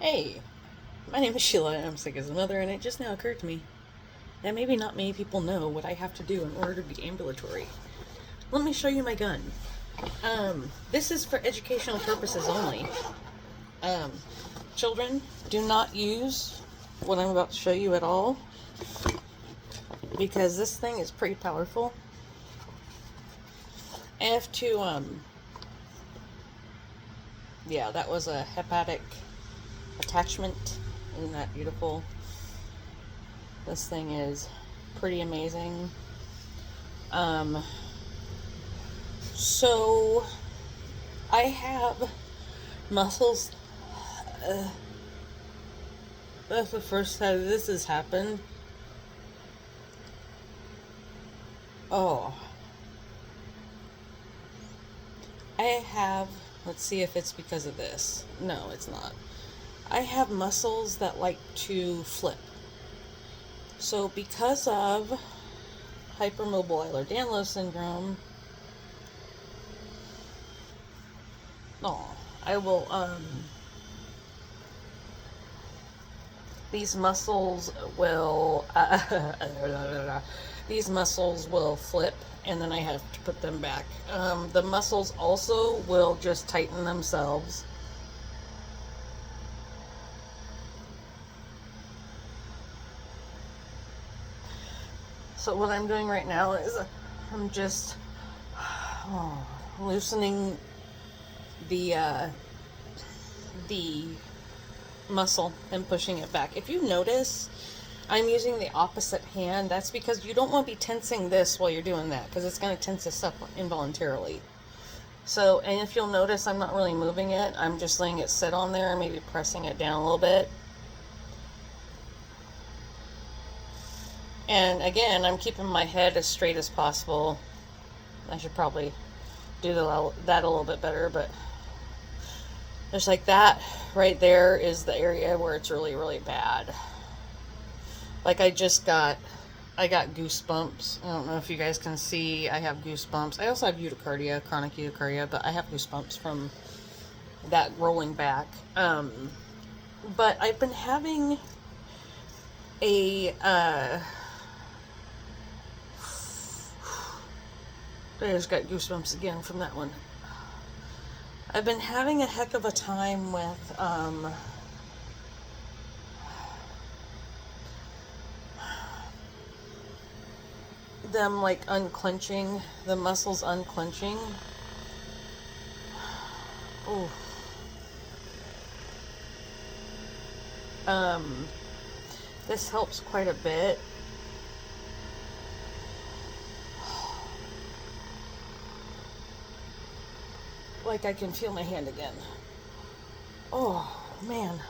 Hey, my name is Sheila and I'm sick as a mother, and it just now occurred to me that maybe not many people know what I have to do in order to be ambulatory. Let me show you my gun. This is for educational purposes only. Um, Children, do not use what I'm about to show you at all, because this thing is pretty powerful. I have to, yeah, that was a hepatic attachment. Isn't that beautiful? This thing is pretty amazing. So I have muscles. That's the first time this has happened. Oh, I have. Let's see if it's because of this. No, it's not. I have muscles that like to flip. So because of hypermobile danlos syndrome, I will, these muscles will, these muscles will flip, and then I have to put them back. The muscles also will just tighten themselves. So what I'm doing right now is I'm just loosening the muscle and pushing it back. If you notice, I'm using the opposite hand. That's because you don't want to be tensing this while you're doing that, because it's going to tense this up involuntarily. So, and if you'll notice, I'm not really moving it. I'm just letting it sit on there and maybe pressing it down a little bit. And again, I'm keeping my head as straight as possible. I should probably do that a little bit better, but just like that right there is the area where it's really, really bad. Like I got goosebumps. I don't know if you guys can see, I have goosebumps. I also have urticaria, chronic urticaria, but I have goosebumps from that rolling back. But I've been having I just got goosebumps again from that one. I've been having a heck of a time with them like unclenching, the muscles unclenching. Ooh. This helps quite a bit. Like I can feel my hand again. Oh man,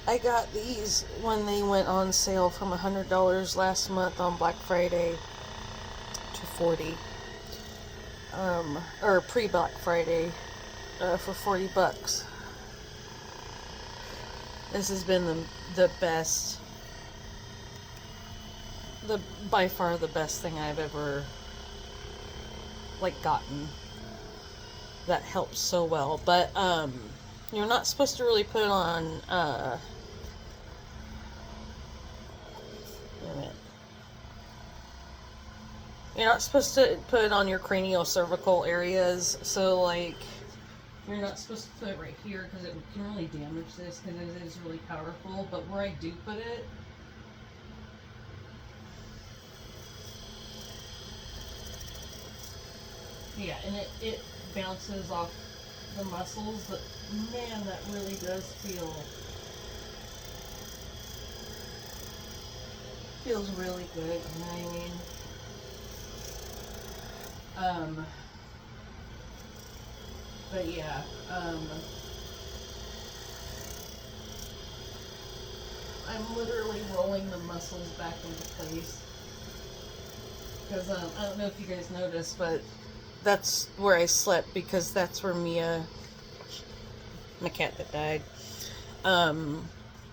I got these when they went on sale from $100 last month on Black Friday to $40, or pre-Black Friday, for $40. This has been the best, by far the best thing I've ever gotten. That helps so well. But you're not supposed to really put it on wait a minute. You're not supposed to put it on your craniocervical areas. So like you're not supposed to put it right here, because it can really damage this, because it is really powerful. But where I do put it, yeah, and it bounces off the muscles, but man, that really does feels really good, you know what I mean? But yeah, I'm literally rolling the muscles back into place, because I don't know if you guys noticed, but that's where I slept, because that's where Mia, my cat that died,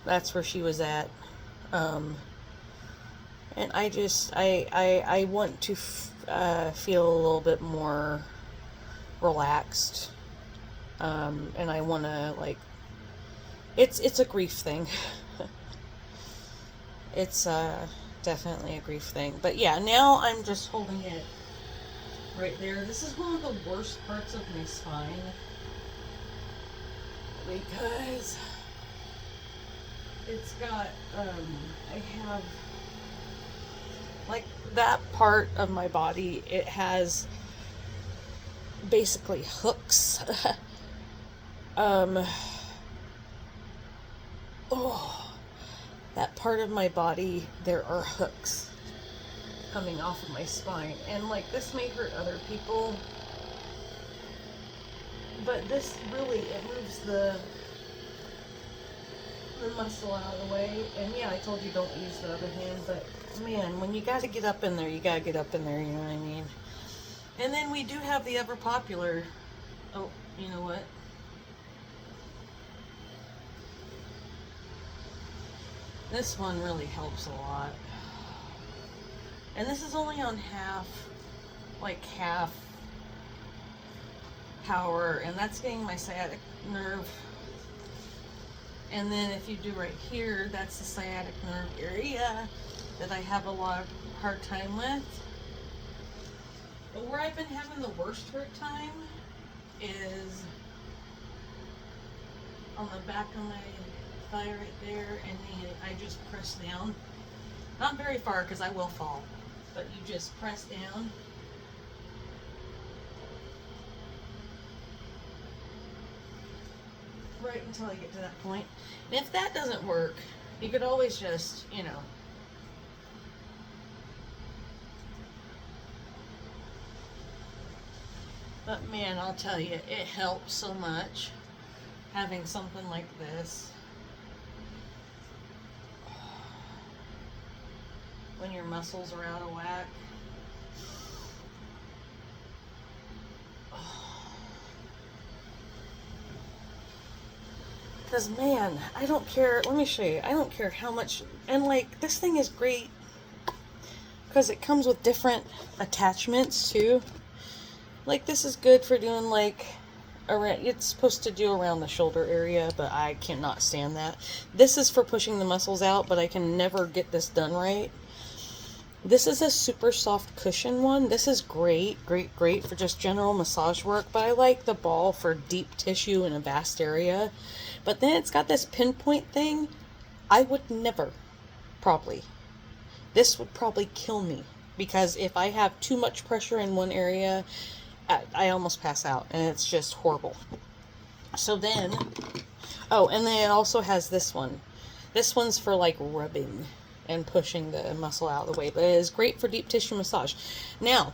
that's where she was at. And I want to feel a little bit more relaxed And I want to, like, it's a grief thing. It's definitely a grief thing. But yeah, now I'm just holding it right there. This is one of the worst parts of my spine because it's got, I have, like, that part of my body, it has basically hooks. Oh, that part of my body, there are hooks coming off of my spine. And, like, this may hurt other people, but this really, it moves the muscle out of the way. And yeah, I told you don't use the other hand, but man, when you gotta get up in there, you gotta get up in there, you know what I mean? And then we do have the ever popular, oh, you know what? This one really helps a lot. And this is only on half power, and that's getting my sciatic nerve. And then if you do right here, that's the sciatic nerve area that I have a lot of hard time with. But where I've been having the worst hurt time is on the back of my thigh right there, and then I just press down. Not very far because I will fall, but you just press down. Right until I get to that point. And if that doesn't work, you could always just, you know, but man, I'll tell you, it helps so much having something like this when your muscles are out of whack. Because man, I don't care, let me show you, I don't care how much, and like, this thing is great because it comes with different attachments too. Like, this is good for doing, like, around, it's supposed to do around the shoulder area, but I cannot stand that. This is for pushing the muscles out, but I can never get this done right. This is a super soft cushion one. This is great for just general massage work, but I like the ball for deep tissue in a vast area. But then it's got this pinpoint thing. I would never, probably. This would probably kill me, because if I have too much pressure in one area, I almost pass out, and it's just horrible. So then, oh, and then it also has this one. This one's for, like, rubbing and pushing the muscle out of the way, but it is great for deep tissue massage. Now,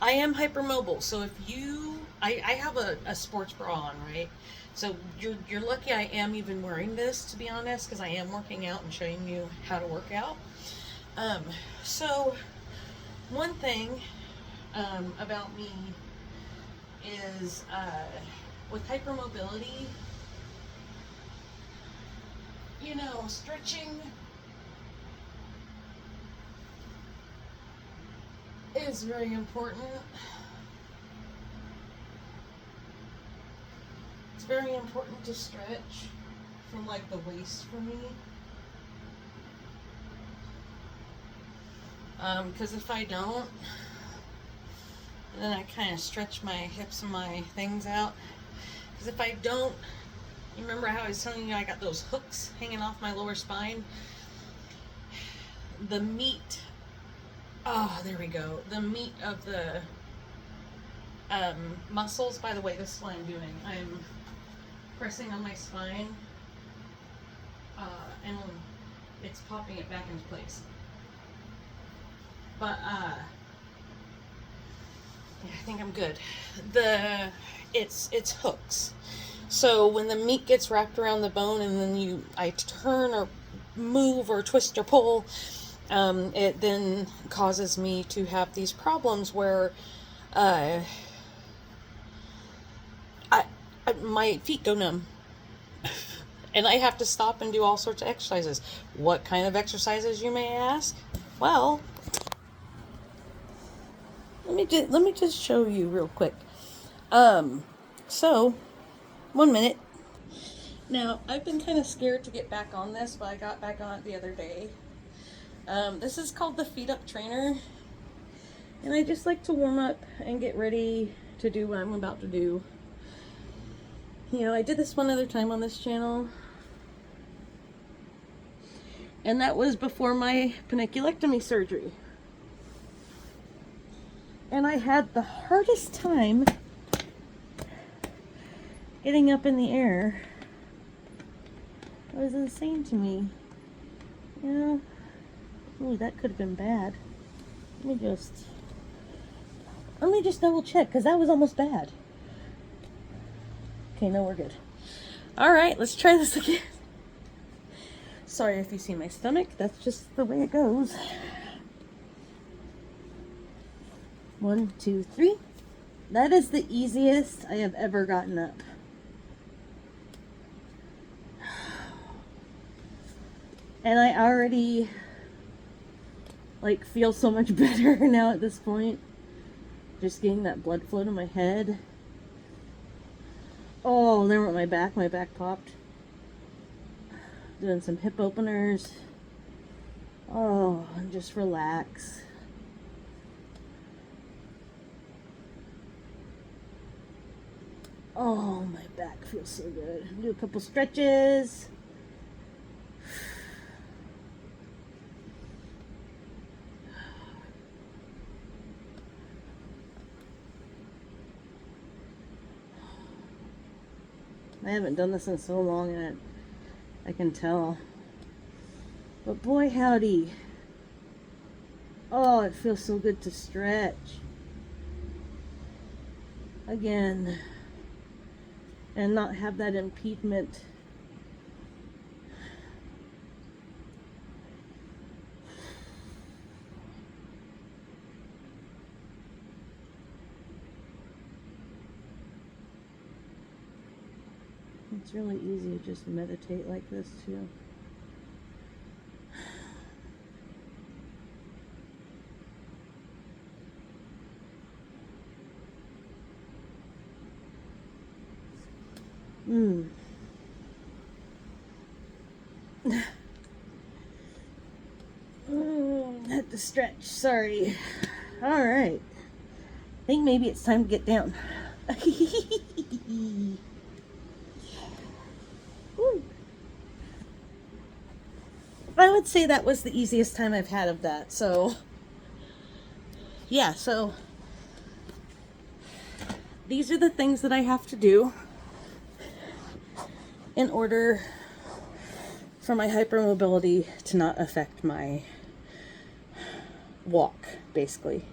I am hypermobile, so if you, I have a sports bra on, right? So you're lucky I am even wearing this, to be honest, because I am working out and showing you how to work out. So one thing about me is with hypermobility, you know, stretching is very important. It's very important to stretch from, like, the waist for me. Because if I don't, then I kind of stretch my hips and my things out. Because if I don't, you remember how I was telling you I got those hooks hanging off my lower spine? The meat, oh, there we go. The meat of the muscles, by the way, this is what I'm doing. I'm pressing on my spine, and it's popping it back into place. But, yeah, I think I'm good. It's hooks. So when the meat gets wrapped around the bone and then I turn or move or twist or pull, it then causes me to have these problems where, my feet go numb. And I have to stop and do all sorts of exercises. What kind of exercises, you may ask? Well, let me just show you real quick. So 1 minute. Now, I've been kind of scared to get back on this, but I got back on it the other day. This is called the Feet Up Trainer. And I just like to warm up and get ready to do what I'm about to do. You know, I did this one other time on this channel. And that was before my panniculectomy surgery. And I had the hardest time getting up in the air. It was insane to me. You know, ooh, that could have been bad. Let me just double check, because that was almost bad. Okay, no, we're good. All right, let's try this again. Sorry if you see my stomach. That's just the way it goes. 1, 2, 3. That is the easiest I have ever gotten up. And I already like feel so much better now at this point. Just getting that blood flow to my head. Oh, there went my back. My back popped. Doing some hip openers. Oh, and just relax. Oh, my back feels so good. Do a couple stretches. I haven't done this in so long, and I can tell. But boy, howdy. Oh, it feels so good to stretch. Again. And not have that impediment. It's really easy to just meditate like this too. Had to stretch, sorry. Alright. I think maybe it's time to get down. I would say that was the easiest time I've had of that. So, yeah, so these are the things that I have to do in order for my hypermobility to not affect my walk, basically.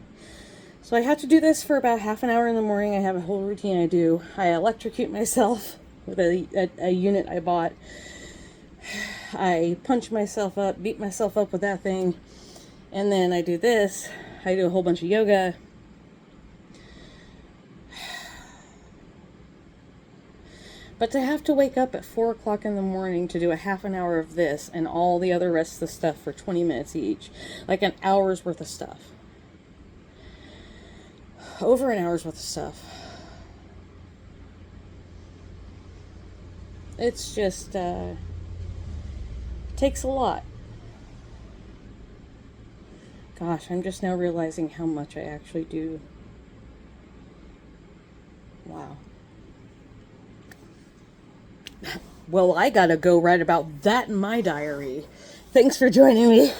So I have to do this for about half an hour in the morning. I have a whole routine I do. I electrocute myself with a unit I bought. I punch myself up, beat myself up with that thing, and then I do this. I do a whole bunch of yoga. But to have to wake up at 4 o'clock in the morning to do a half an hour of this and all the other rest of the stuff for 20 minutes each, like an hour's worth of stuff. Over an hour's worth of stuff. It's just, takes a lot. Gosh, I'm just now realizing how much I actually do. Wow. Well, I gotta go write about that in my diary. Thanks for joining me.